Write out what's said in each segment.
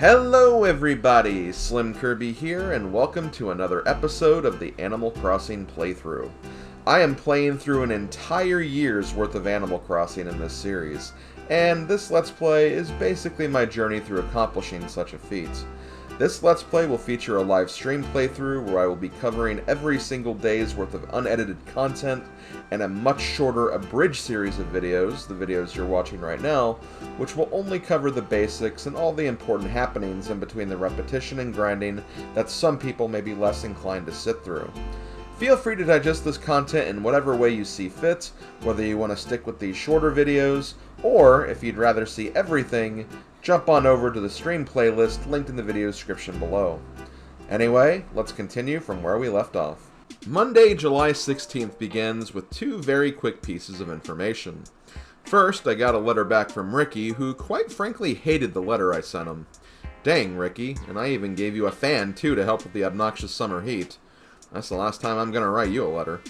Hello everybody, SlimKirby here, and welcome to another episode of the Animal Crossing playthrough. I am playing through an entire year's worth of Animal Crossing in this series, and this Let's Play is basically my journey through accomplishing such a feat. This Let's Play will feature a live stream playthrough where I will be covering every single day's worth of unedited content and a much shorter abridged series of videos, the videos you're watching right now, which will only cover the basics and all the important happenings in between the repetition and grinding that some people may be less inclined to sit through. Feel free to digest this content in whatever way you see fit, whether you want to stick with these shorter videos, or if you'd rather see everything, jump on over to the stream playlist linked in the video description below. Anyway, let's continue from where we left off. Monday, July 16th begins with two very quick pieces of information. First, I got a letter back from Ricky, who quite frankly hated the letter I sent him. Dang, Ricky, and I even gave you a fan too to help with the obnoxious summer heat. That's the last time I'm gonna write you a letter.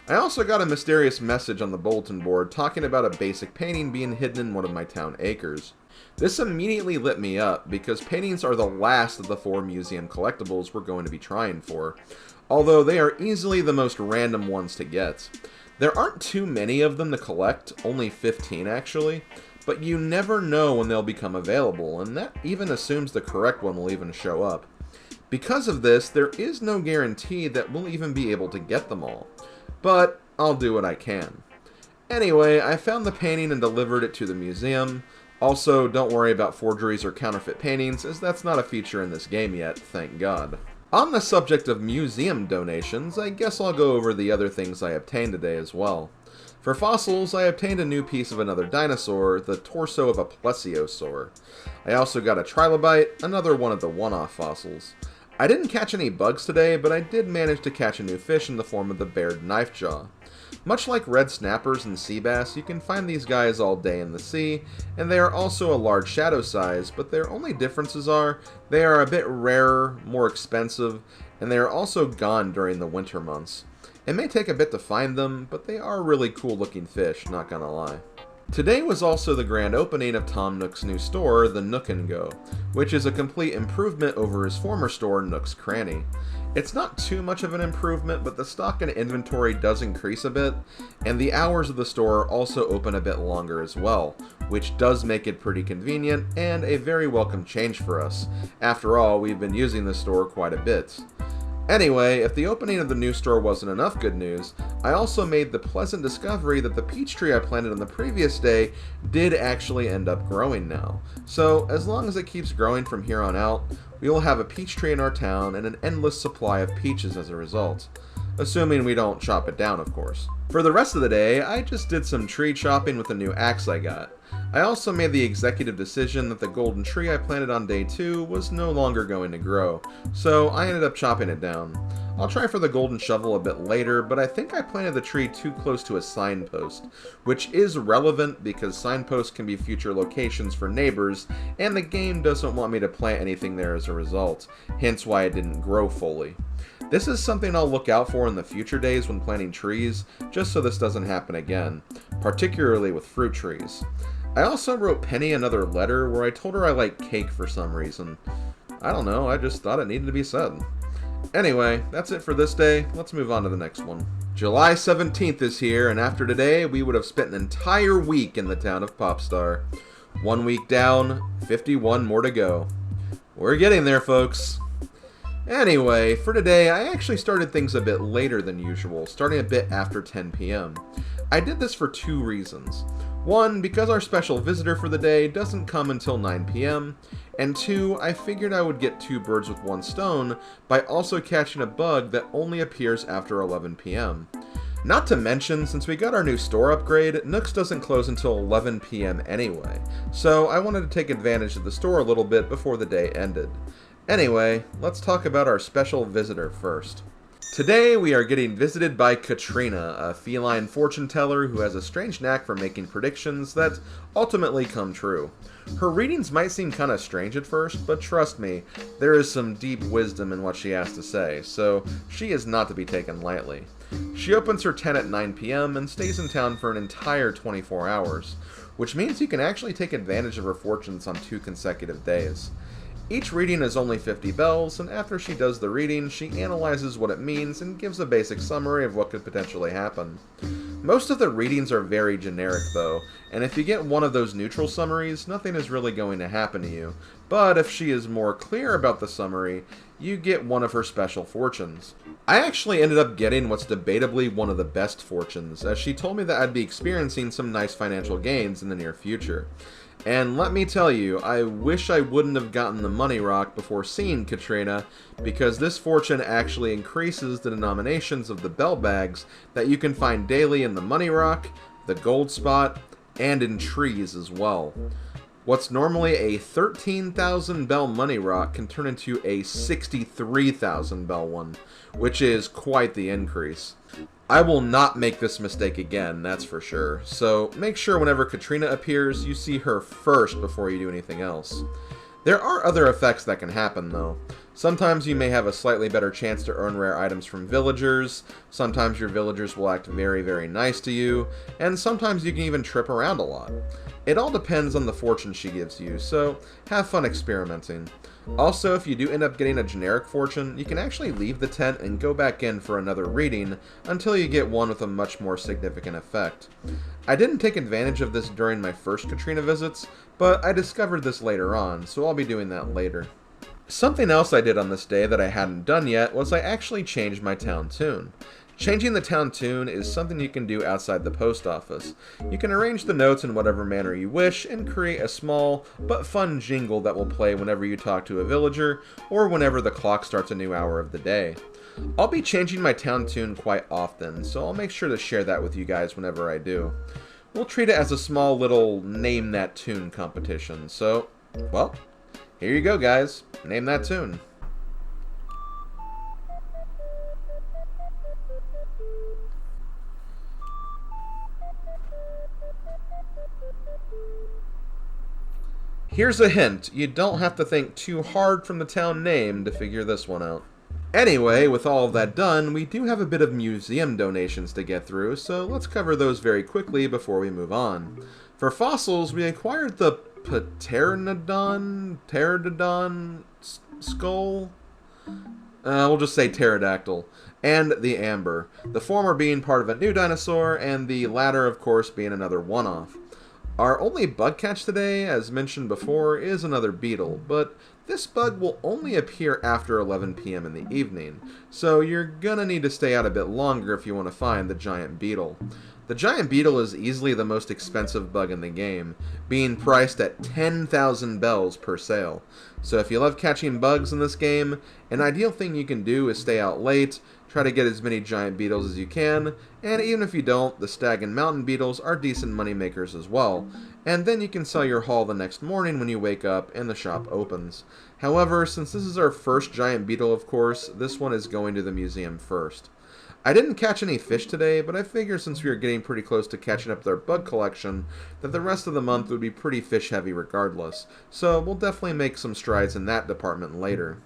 I also got a mysterious message on the bulletin board talking about a basic painting being hidden in one of my town acres. This immediately lit me up, because paintings are the last of the 4 museum collectibles we're going to be trying for, although they are easily the most random ones to get. There aren't too many of them to collect, only 15 actually, but you never know when they'll become available, and that even assumes the correct one will even show up. Because of this, there is no guarantee that we'll even be able to get them all, but I'll do what I can. Anyway, I found the painting and delivered it to the museum. Also, don't worry about forgeries or counterfeit paintings, as that's not a feature in this game yet, thank God. On the subject of museum donations, I guess I'll go over the other things I obtained today as well. For fossils, I obtained a new piece of another dinosaur, the torso of a plesiosaur. I also got a trilobite, another one of the one-off fossils. I didn't catch any bugs today, but I did manage to catch a new fish in the form of the bared knifejaw. Much like red snappers and sea bass, you can find these guys all day in the sea, and they are also a large shadow size, but their only differences are they are a bit rarer, more expensive, and they are also gone during the winter months. It may take a bit to find them, but they are really cool looking fish, not gonna lie. Today was also the grand opening of Tom Nook's new store, the Nook & Go, which is a complete improvement over his former store, Nook's Cranny. It's not too much of an improvement, but the stock and inventory does increase a bit, and the hours of the store also open a bit longer as well, which does make it pretty convenient and a very welcome change for us. After all, we've been using the store quite a bit. Anyway, if the opening of the new store wasn't enough good news, I also made the pleasant discovery that the peach tree I planted on the previous day did actually end up growing now. So, as long as it keeps growing from here on out, we will have a peach tree in our town and an endless supply of peaches as a result. Assuming we don't chop it down, of course. For the rest of the day, I just did some tree chopping with the new axe I got. I also made the executive decision that the golden tree I planted on day 2 was no longer going to grow, so I ended up chopping it down. I'll try for the golden shovel a bit later, but I think I planted the tree too close to a signpost, which is relevant because signposts can be future locations for neighbors, and the game doesn't want me to plant anything there as a result, hence why it didn't grow fully. This is something I'll look out for in the future days when planting trees, just so this doesn't happen again, particularly with fruit trees. I also wrote Penny another letter where I told her I like cake for some reason. I don't know, I just thought it needed to be said. Anyway, that's it for this day. Let's move on to the next one. July 17th is here, and after today, we would have spent an entire week in the town of Popstar. 1 week down, 51 more to go. We're getting there, folks. Anyway, for today, I actually started things a bit later than usual, starting a bit after 10 p.m. I did this for 2 reasons. 1, because our special visitor for the day doesn't come until 9 p.m., and 2, I figured I would get 2 birds with 1 stone by also catching a bug that only appears after 11 p.m. Not to mention, since we got our new store upgrade, Nook's doesn't close until 11 p.m. anyway, so I wanted to take advantage of the store a little bit before the day ended. Anyway, let's talk about our special visitor first. Today we are getting visited by Katrina, a feline fortune teller who has a strange knack for making predictions that ultimately come true. Her readings might seem kinda strange at first, but trust me, there is some deep wisdom in what she has to say, so she is not to be taken lightly. She opens her tent at 9 p.m. and stays in town for an entire 24 hours, which means you can actually take advantage of her fortunes on 2 consecutive days. Each reading is only 50 bells, and after she does the reading, she analyzes what it means and gives a basic summary of what could potentially happen. Most of the readings are very generic though, and if you get one of those neutral summaries, nothing is really going to happen to you. But if she is more clear about the summary, you get one of her special fortunes. I actually ended up getting what's debatably one of the best fortunes, as she told me that I'd be experiencing some nice financial gains in the near future. And let me tell you, I wish I wouldn't have gotten the money rock before seeing Katrina, because this fortune actually increases the denominations of the bell bags that you can find daily in the money rock, the gold spot, and in trees as well. What's normally a 13,000 bell money rock can turn into a 63,000 bell one, which is quite the increase. I will not make this mistake again, that's for sure, so make sure whenever Katrina appears, you see her first before you do anything else. There are other effects that can happen though. Sometimes you may have a slightly better chance to earn rare items from villagers, sometimes your villagers will act very, very nice to you, and sometimes you can even trip around a lot. It all depends on the fortune she gives you, so have fun experimenting. Also, if you do end up getting a generic fortune, you can actually leave the tent and go back in for another reading until you get one with a much more significant effect. I didn't take advantage of this during my first Katrina visits, but I discovered this later on, so I'll be doing that later. Something else I did on this day that I hadn't done yet was I actually changed my town tune. Changing the town tune is something you can do outside the post office. You can arrange the notes in whatever manner you wish and create a small but fun jingle that will play whenever you talk to a villager or whenever the clock starts a new hour of the day. I'll be changing my town tune quite often, so I'll make sure to share that with you guys whenever I do. We'll treat it as a small little name that tune competition, so, well, here you go guys, name that tune. Here's a hint, you don't have to think too hard from the town name to figure this one out. Anyway, with all of that done, we do have a bit of museum donations to get through, so let's cover those very quickly before we move on. For fossils, we acquired the pterodon skull? We'll just say pterodactyl, and the amber, the former being part of a new dinosaur, and the latter, of course, being another one-off. Our only bug catch today, as mentioned before, is another beetle, but this bug will only appear after 11 PM in the evening, so you're gonna need to stay out a bit longer if you want to find the giant beetle. The giant beetle is easily the most expensive bug in the game, being priced at 10,000 bells per sale. So if you love catching bugs in this game, an ideal thing you can do is stay out late, try to get as many giant beetles as you can, and even if you don't, the stag and mountain beetles are decent money makers as well, and then you can sell your haul the next morning when you wake up and the shop opens. However, since this is our first giant beetle, of course, this one is going to the museum first. I didn't catch any fish today, but I figure since we are getting pretty close to catching up with our bug collection, that the rest of the month would be pretty fish heavy regardless, so we'll definitely make some strides in that department later.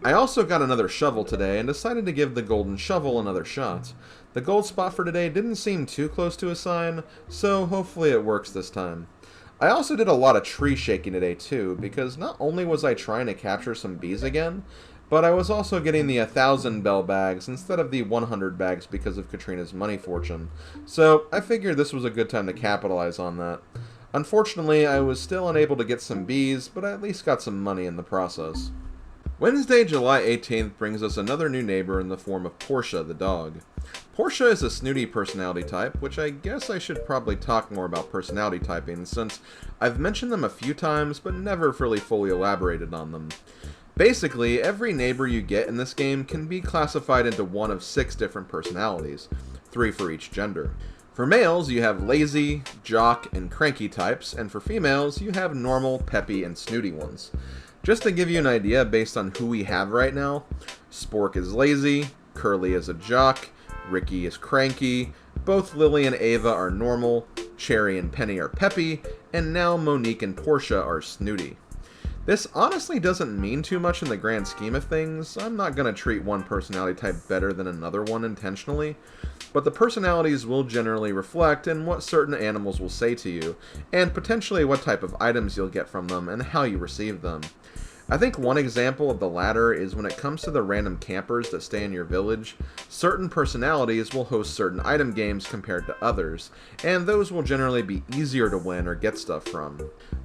I also got another shovel today and decided to give the golden shovel another shot. The gold spot for today didn't seem too close to a sign, so hopefully it works this time. I also did a lot of tree shaking today too, because not only was I trying to capture some bees again, but I was also getting the 1,000 bell bags instead of the 100 bags because of Katrina's money fortune, so I figured this was a good time to capitalize on that. Unfortunately, I was still unable to get some bees, but I at least got some money in the process. Wednesday, July 18th brings us another new neighbor in the form of Portia the dog. Portia is a snooty personality type, which I guess I should probably talk more about personality typing since I've mentioned them a few times but never really fully elaborated on them. Basically, every neighbor you get in this game can be classified into one of 6 different personalities, 3 for each gender. For males, you have lazy, jock, and cranky types, and for females, you have normal, peppy, and snooty ones. Just to give you an idea based on who we have right now, Spork is lazy, Curly is a jock, Ricky is cranky, both Lily and Ava are normal, Cherry and Penny are peppy, and now Monique and Portia are snooty. This honestly doesn't mean too much in the grand scheme of things. I'm not going to treat one personality type better than another one intentionally, but the personalities will generally reflect in what certain animals will say to you, and potentially what type of items you'll get from them and how you receive them. I think one example of the latter is when it comes to the random campers that stay in your village. Certain personalities will host certain item games compared to others, and those will generally be easier to win or get stuff from.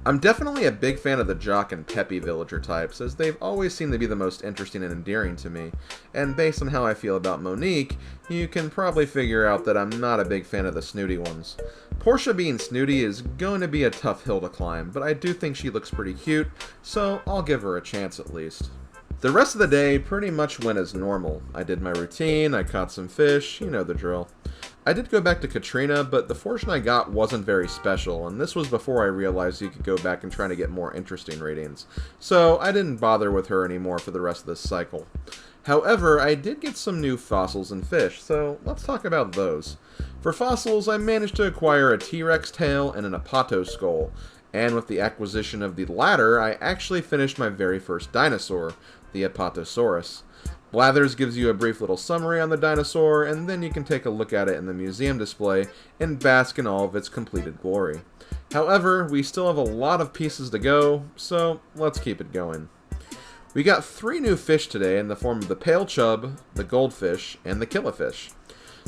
I'm definitely a big fan of the jock and peppy villager types, as they've always seemed to be the most interesting and endearing to me, and based on how I feel about Monique, you can probably figure out that I'm not a big fan of the snooty ones. Portia being snooty is going to be a tough hill to climb, but I do think she looks pretty cute, so I'll give her a chance at least. The rest of the day pretty much went as normal. I did my routine, I caught some fish, you know the drill. I did go back to Katrina, but the fortune I got wasn't very special, and this was before I realized you could go back and try to get more interesting ratings, so I didn't bother with her anymore for the rest of this cycle. However, I did get some new fossils and fish, so let's talk about those. For fossils, I managed to acquire a T-Rex tail and an Apato skull, and with the acquisition of the latter, I actually finished my very first dinosaur, the Apatosaurus. Blathers gives you a brief little summary on the dinosaur, and then you can take a look at it in the museum display and bask in all of its completed glory. However, we still have a lot of pieces to go, so let's keep it going. We got 3 new fish today in the form of the pale chub, the goldfish, and the killifish.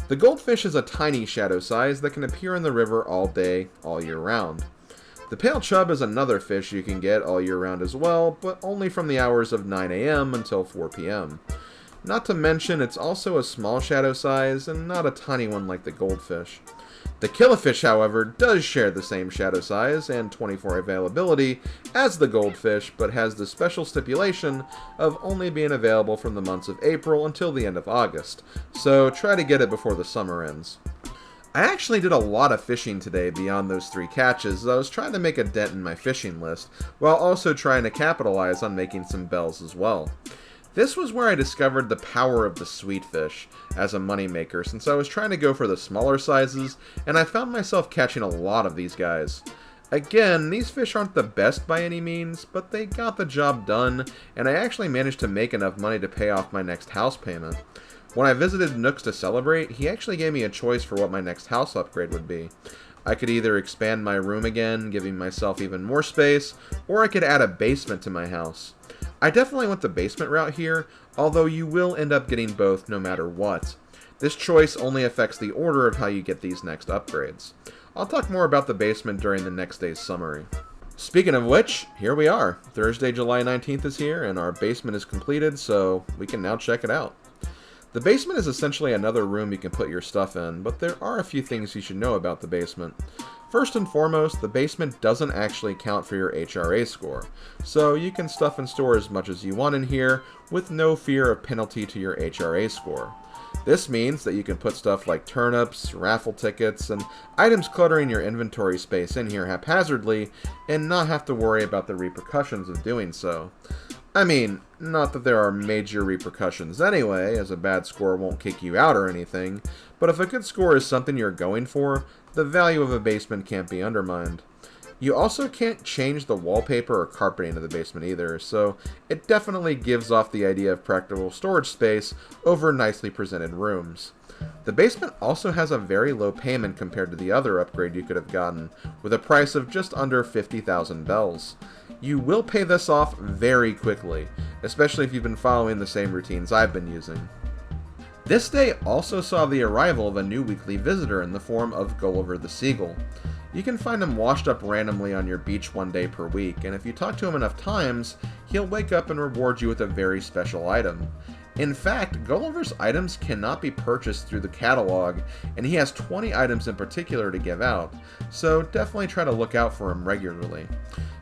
The goldfish is a tiny shadow size that can appear in the river all day, all year round. The pale chub is another fish you can get all year round as well, but only from the hours of 9 a.m. until 4 p.m. Not to mention, it's also a small shadow size, and not a tiny one like the goldfish. The killifish, however, does share the same shadow size and 24 availability as the goldfish, but has the special stipulation of only being available from the months of April until the end of August, so try to get it before the summer ends. I actually did a lot of fishing today beyond those 3 catches, as I was trying to make a dent in my fishing list, while also trying to capitalize on making some bells as well. This was where I discovered the power of the sweet fish as a moneymaker, since I was trying to go for the smaller sizes, and I found myself catching a lot of these guys. Again, these fish aren't the best by any means, but they got the job done, and I actually managed to make enough money to pay off my next house payment. When I visited Nook's to celebrate, he actually gave me a choice for what my next house upgrade would be. I could either expand my room again, giving myself even more space, or I could add a basement to my house. I definitely went the basement route here, although you will end up getting both no matter what. This choice only affects the order of how you get these next upgrades. I'll talk more about the basement during the next day's summary. Speaking of which, here we are. Thursday, July 19th is here, and our basement is completed, so we can now check it out. The basement is essentially another room you can put your stuff in, but there are a few things you should know about the basement. First and foremost, the basement doesn't actually count for your HRA score, so you can stuff and store as much as you want in here with no fear of penalty to your HRA score. This means that you can put stuff like turnips, raffle tickets, and items cluttering your inventory space in here haphazardly and not have to worry about the repercussions of doing so. I mean, not that there are major repercussions anyway, as a bad score won't kick you out or anything, but if a good score is something you're going for, the value of a basement can't be undermined. You also can't change the wallpaper or carpeting of the basement either, so it definitely gives off the idea of practical storage space over nicely presented rooms. The basement also has a very low payment compared to the other upgrade you could have gotten, with a price of just under 50,000 bells. You will pay this off very quickly, especially if you've been following the same routines I've been using. This day also saw the arrival of a new weekly visitor in the form of Gulliver the Seagull. You can find him washed up randomly on your beach one day per week, and if you talk to him enough times, he'll wake up and reward you with a very special item. In fact, Gulliver's items cannot be purchased through the catalog, and he has 20 items in particular to give out, so definitely try to look out for him regularly.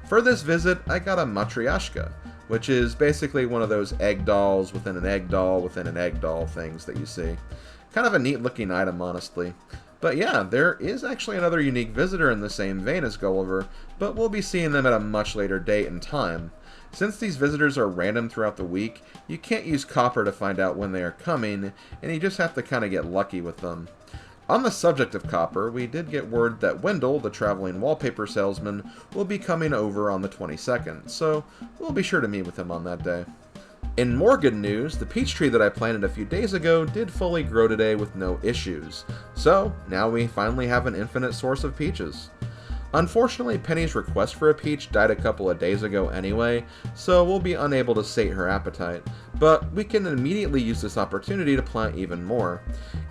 For this visit, I got a Matryoshka, which is basically one of those egg dolls within an egg doll within an egg doll things that you see. Kind of a neat looking item, honestly. But yeah, there is actually another unique visitor in the same vein as Gulliver, but we'll be seeing them at a much later date and time. Since these visitors are random throughout the week, you can't use Copper to find out when they are coming, and you just have to kind of get lucky with them. On the subject of Copper, we did get word that Wendell, the traveling wallpaper salesman, will be coming over on the 22nd, so we'll be sure to meet with him on that day. In more good news, the peach tree that I planted a few days ago did fully grow today with no issues, so now we finally have an infinite source of peaches. Unfortunately, Penny's request for a peach died a couple of days ago anyway, so we'll be unable to sate her appetite, but we can immediately use this opportunity to plant even more.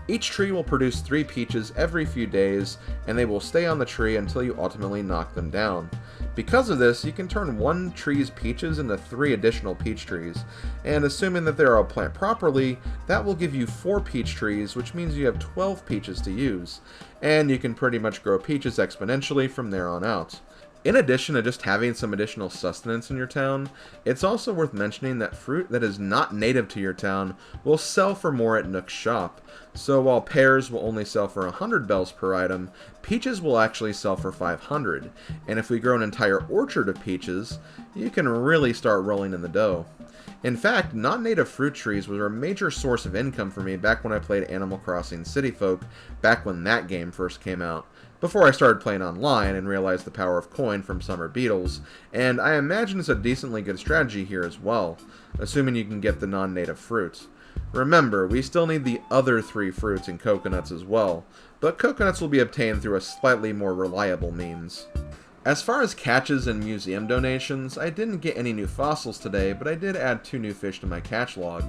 Each tree will produce 3 peaches every few days, and they will stay on the tree until you ultimately knock them down. Because of this, you can turn one tree's peaches into 3 additional peach trees, and assuming that they are all planted properly, that will give you 4 peach trees, which means you have 12 peaches to use, and you can pretty much grow peaches exponentially from there on out. In addition to just having some additional sustenance in your town, it's also worth mentioning that fruit that is not native to your town will sell for more at Nook's shop. So while pears will only sell for 100 bells per item, peaches will actually sell for 500. And if we grow an entire orchard of peaches, you can really start rolling in the dough. In fact, non-native fruit trees were a major source of income for me back when I played Animal Crossing City Folk, back when that game first came out, before I started playing online and realized the power of coin from summer beetles, and I imagine it's a decently good strategy here as well, assuming you can get the non-native fruits. Remember, we still need the other 3 fruits and coconuts as well, but coconuts will be obtained through a slightly more reliable means. As far as catches and museum donations, I didn't get any new fossils today, but I did add 2 new fish to my catch log.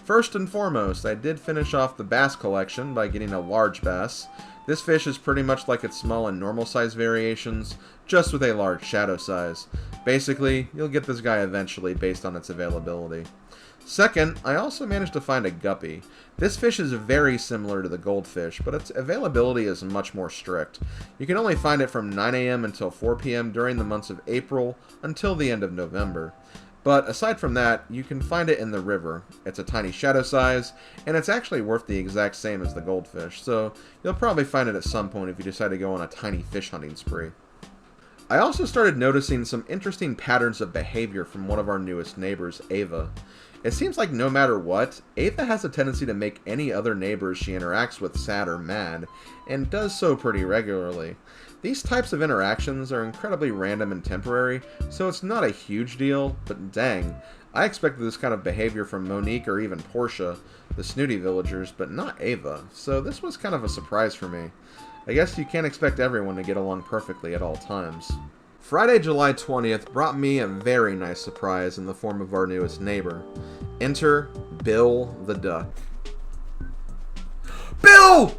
First and foremost, I did finish off the bass collection by getting a large bass. This fish is pretty much like its small and normal size variations, just with a large shadow size. Basically, you'll get this guy eventually based on its availability. Second, I also managed to find a guppy. This fish is very similar to the goldfish, but its availability is much more strict. You can only find it from 9 AM until 4 PM during the months of April until the end of November. But aside from that, you can find it in the river. It's a tiny shadow size, and it's actually worth the exact same as the goldfish, so you'll probably find it at some point if you decide to go on a tiny fish hunting spree. I also started noticing some interesting patterns of behavior from one of our newest neighbors, Ava. It seems like no matter what, Ava has a tendency to make any other neighbors she interacts with sad or mad, and does so pretty regularly. These types of interactions are incredibly random and temporary, so it's not a huge deal, but dang, I expected this kind of behavior from Monique or even Portia, the snooty villagers, but not Ava, so this was kind of a surprise for me. I guess you can't expect everyone to get along perfectly at all times. Friday, July 20th brought me a very nice surprise in the form of our newest neighbor. Enter Bill the Duck. Bill!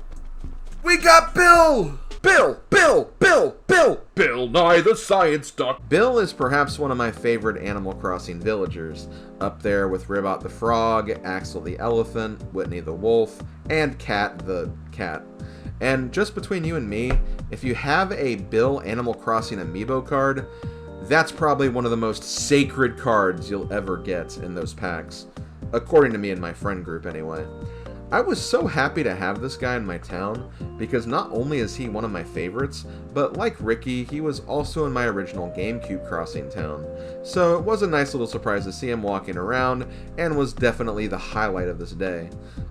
We got Bill! Bill! Bill! Bill! Bill! Bill Nye the Science Duck! Bill is perhaps one of my favorite Animal Crossing villagers, up there with Ribbot the Frog, Axel the Elephant, Whitney the Wolf, and Cat the Cat. And just between you and me, if you have a Bill Animal Crossing amiibo card, that's probably one of the most sacred cards you'll ever get in those packs. According to me and my friend group, anyway. I was so happy to have this guy in my town, because not only is he one of my favorites, but like Ricky, he was also in my original GameCube Crossing town. So it was a nice little surprise to see him walking around, and was definitely the highlight of this day.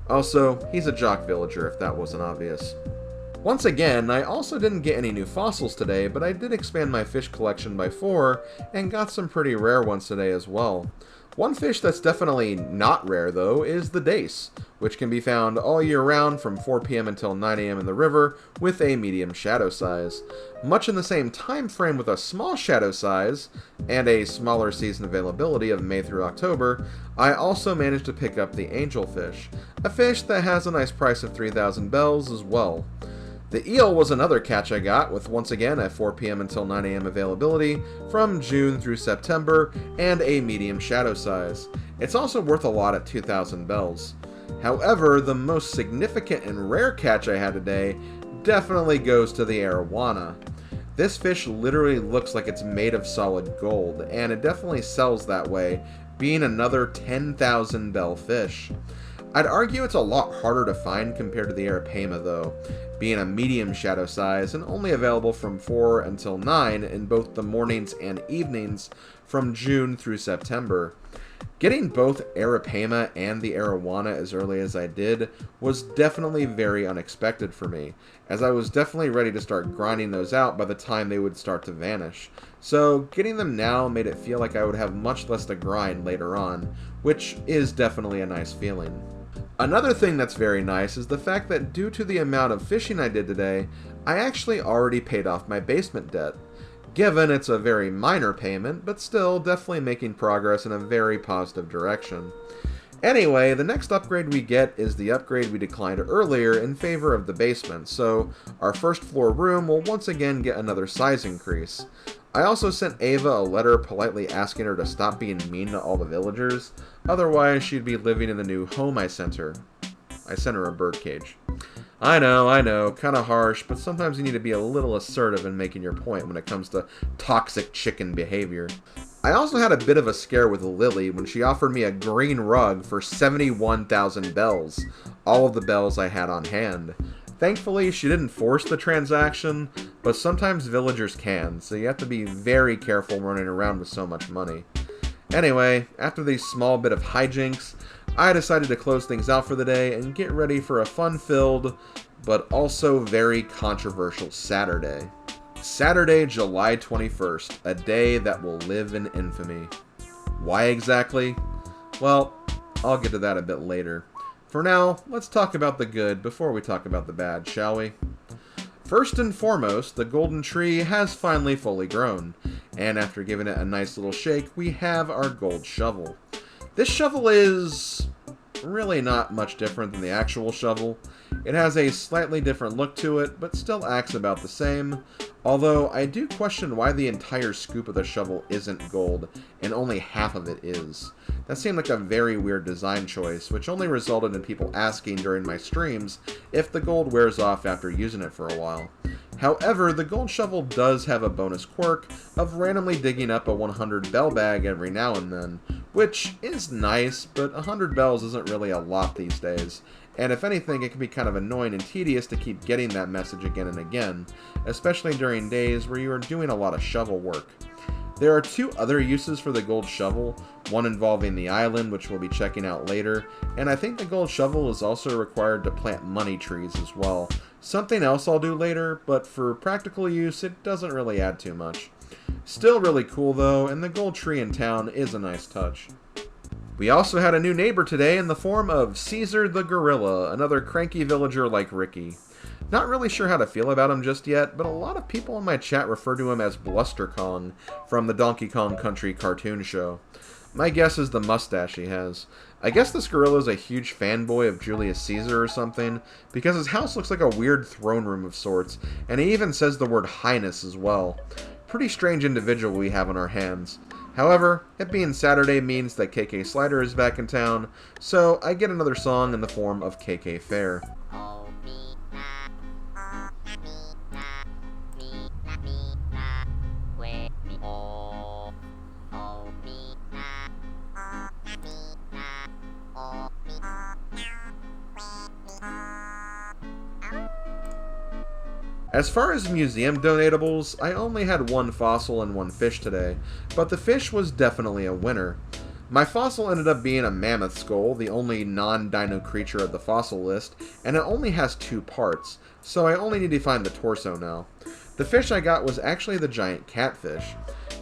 Also, he's a jock villager if that wasn't obvious. Once again, I also didn't get any new fossils today, but I did expand my fish collection by 4, and got some pretty rare ones today as well. One fish that's definitely not rare, though, is the dace, which can be found all year round from 4 PM until 9 AM in the river, with a medium shadow size. Much in the same time frame with a small shadow size, and a smaller season availability of May through October, I also managed to pick up the angelfish, a fish that has a nice price of 3,000 bells as well. The eel was another catch I got, with once again a 4 PM until 9 AM availability from June through September, and a medium shadow size. It's also worth a lot at 2,000 bells. However, the most significant and rare catch I had today definitely goes to the arowana. This fish literally looks like it's made of solid gold, and it definitely sells that way, being another 10,000 bell fish. I'd argue it's a lot harder to find compared to the arapaima though, being a medium shadow size and only available from 4 until 9 in both the mornings and evenings from June through September. Getting both arapaima and the arowana as early as I did was definitely very unexpected for me, as I was definitely ready to start grinding those out by the time they would start to vanish. So getting them now made it feel like I would have much less to grind later on, which is definitely a nice feeling. Another thing that's very nice is the fact that due to the amount of fishing I did today, I actually already paid off my basement debt. Given it's a very minor payment, but still definitely making progress in a very positive direction. Anyway, the next upgrade we get is the upgrade we declined earlier in favor of the basement, so our first floor room will once again get another size increase. I also sent Ava a letter politely asking her to stop being mean to all the villagers, otherwise she'd be living in the new home I sent her. I sent her a birdcage. I know, kinda harsh, but sometimes you need to be a little assertive in making your point when it comes to toxic chicken behavior. I also had a bit of a scare with Lily when she offered me a green rug for 71,000 bells, all of the bells I had on hand. Thankfully, she didn't force the transaction, but sometimes villagers can, so you have to be very careful running around with so much money. Anyway, after this small bit of hijinks, I decided to close things out for the day and get ready for a fun-filled, but also very controversial Saturday. Saturday, July 21st, a day that will live in infamy. Why exactly? Well, I'll get to that a bit later. For now, let's talk about the good before we talk about the bad, shall we? First and foremost, the golden tree has finally fully grown, and after giving it a nice little shake, we have our gold shovel. This shovel is really not much different than the actual shovel. It has a slightly different look to it, but still acts about the same, although I do question why the entire scoop of the shovel isn't gold, and only half of it is. That seemed like a very weird design choice, which only resulted in people asking during my streams if the gold wears off after using it for a while. However, the gold shovel does have a bonus quirk of randomly digging up a 100 bell bag every now and then, which is nice, but 100 bells isn't really a lot these days, and if anything, it can be kind of annoying and tedious to keep getting that message again and again, especially during days where you are doing a lot of shovel work. There are two other uses for the gold shovel, one involving the island, which we'll be checking out later, and I think the gold shovel is also required to plant money trees as well. Something else I'll do later, but for practical use, it doesn't really add too much. Still really cool though, and the gold tree in town is a nice touch. We also had a new neighbor today in the form of Caesar the Gorilla, another cranky villager like Ricky. Not really sure how to feel about him just yet, but a lot of people in my chat refer to him as Bluster Kong from the Donkey Kong Country cartoon show. My guess is the mustache he has. I guess this gorilla is a huge fanboy of Julius Caesar or something, because his house looks like a weird throne room of sorts, and he even says the word highness as well. Pretty strange individual we have on our hands. However, it being Saturday means that KK Slider is back in town, so I get another song in the form of KK Fair. As far as museum donatables, I only had one fossil and one fish today, but the fish was definitely a winner. My fossil ended up being a mammoth skull, the only non-dino creature of the fossil list, and it only has 2 parts, so I only need to find the torso now. The fish I got was actually the giant catfish.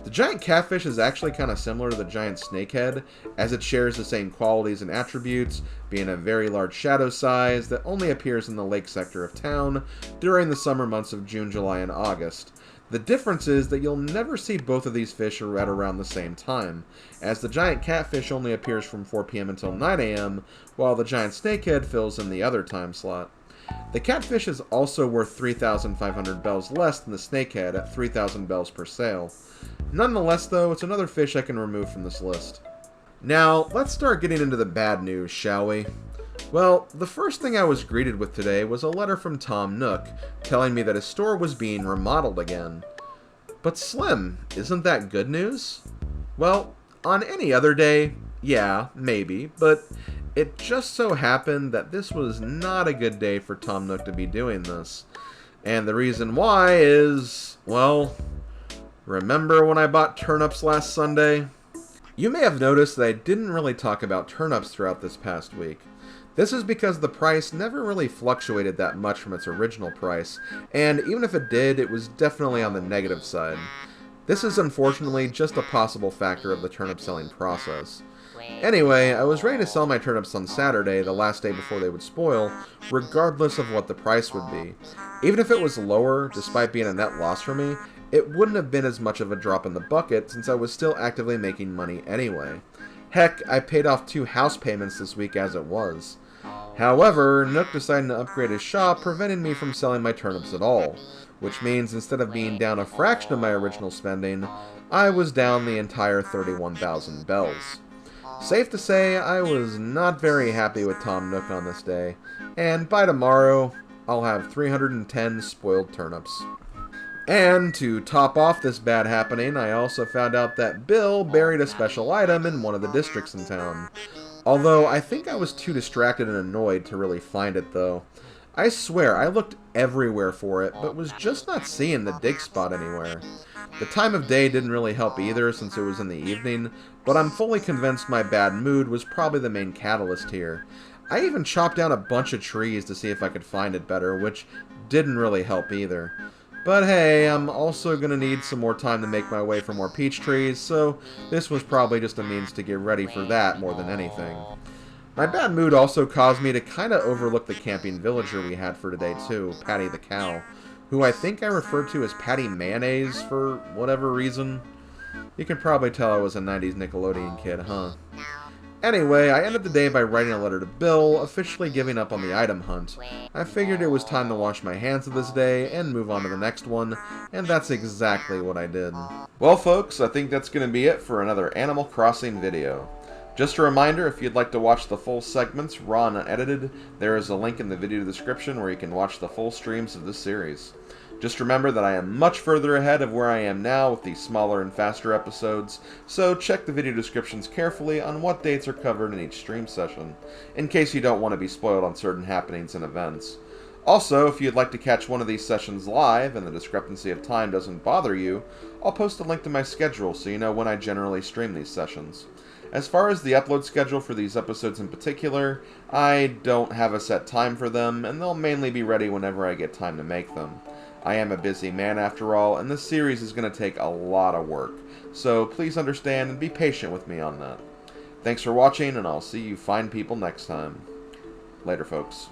The giant catfish is actually kind of similar to the giant snakehead, as it shares the same qualities and attributes, being a very large shadow size that only appears in the lake sector of town during the summer months of June, July, and August. The difference is that you'll never see both of these fish at around the same time, as the giant catfish only appears from 4 p.m. until 9 a.m., while the giant snakehead fills in the other time slot. The catfish is also worth 3,500 bells less than the snakehead at 3,000 bells per sale. Nonetheless, though, it's another fish I can remove from this list. Now, let's start getting into the bad news, shall we? Well, the first thing I was greeted with today was a letter from Tom Nook, telling me that his store was being remodeled again. But Slim, isn't that good news? Well, on any other day, yeah, maybe, but it just so happened that this was not a good day for Tom Nook to be doing this. And the reason why is, well, remember when I bought turnips last Sunday? You may have noticed that I didn't really talk about turnips throughout this past week. This is because the price never really fluctuated that much from its original price, and even if it did, it was definitely on the negative side. This is unfortunately just a possible factor of the turnip selling process. Anyway, I was ready to sell my turnips on Saturday, the last day before they would spoil, regardless of what the price would be. Even if it was lower, despite being a net loss for me, it wouldn't have been as much of a drop in the bucket since I was still actively making money anyway. Heck, I paid off 2 house payments this week as it was. However, Nook deciding to upgrade his shop prevented me from selling my turnips at all, which means instead of being down a fraction of my original spending, I was down the entire 31,000 bells. Safe to say, I was not very happy with Tom Nook on this day, and by tomorrow, I'll have 310 spoiled turnips. And to top off this bad happening, I also found out that Bill buried a special item in one of the districts in town. Although, I think I was too distracted and annoyed to really find it, though. I swear, I looked everywhere for it, but was just not seeing the dig spot anywhere. The time of day didn't really help either, since it was in the evening, but I'm fully convinced my bad mood was probably the main catalyst here. I even chopped down a bunch of trees to see if I could find it better, which didn't really help either. But hey, I'm also going to need some more time to make my way for more peach trees, so this was probably just a means to get ready for that more than anything. My bad mood also caused me to kind of overlook the camping villager we had for today too, Patty the cow, who I think I referred to as Patty Mayonnaise for whatever reason. You can probably tell I was a 90s Nickelodeon kid, huh? Anyway, I ended the day by writing a letter to Bill, officially giving up on the item hunt. I figured it was time to wash my hands of this day and move on to the next one, and that's exactly what I did. Well folks, I think that's going to be it for another Animal Crossing video. Just a reminder, if you'd like to watch the full segments, raw and unedited, there is a link in the video description where you can watch the full streams of this series. Just remember that I am much further ahead of where I am now with these smaller and faster episodes, so check the video descriptions carefully on what dates are covered in each stream session, in case you don't want to be spoiled on certain happenings and events. Also, if you'd like to catch one of these sessions live and the discrepancy of time doesn't bother you, I'll post a link to my schedule so you know when I generally stream these sessions. As far as the upload schedule for these episodes in particular, I don't have a set time for them, and they'll mainly be ready whenever I get time to make them. I am a busy man after all, and this series is going to take a lot of work, so please understand and be patient with me on that. Thanks for watching, and I'll see you fine people next time. Later, folks.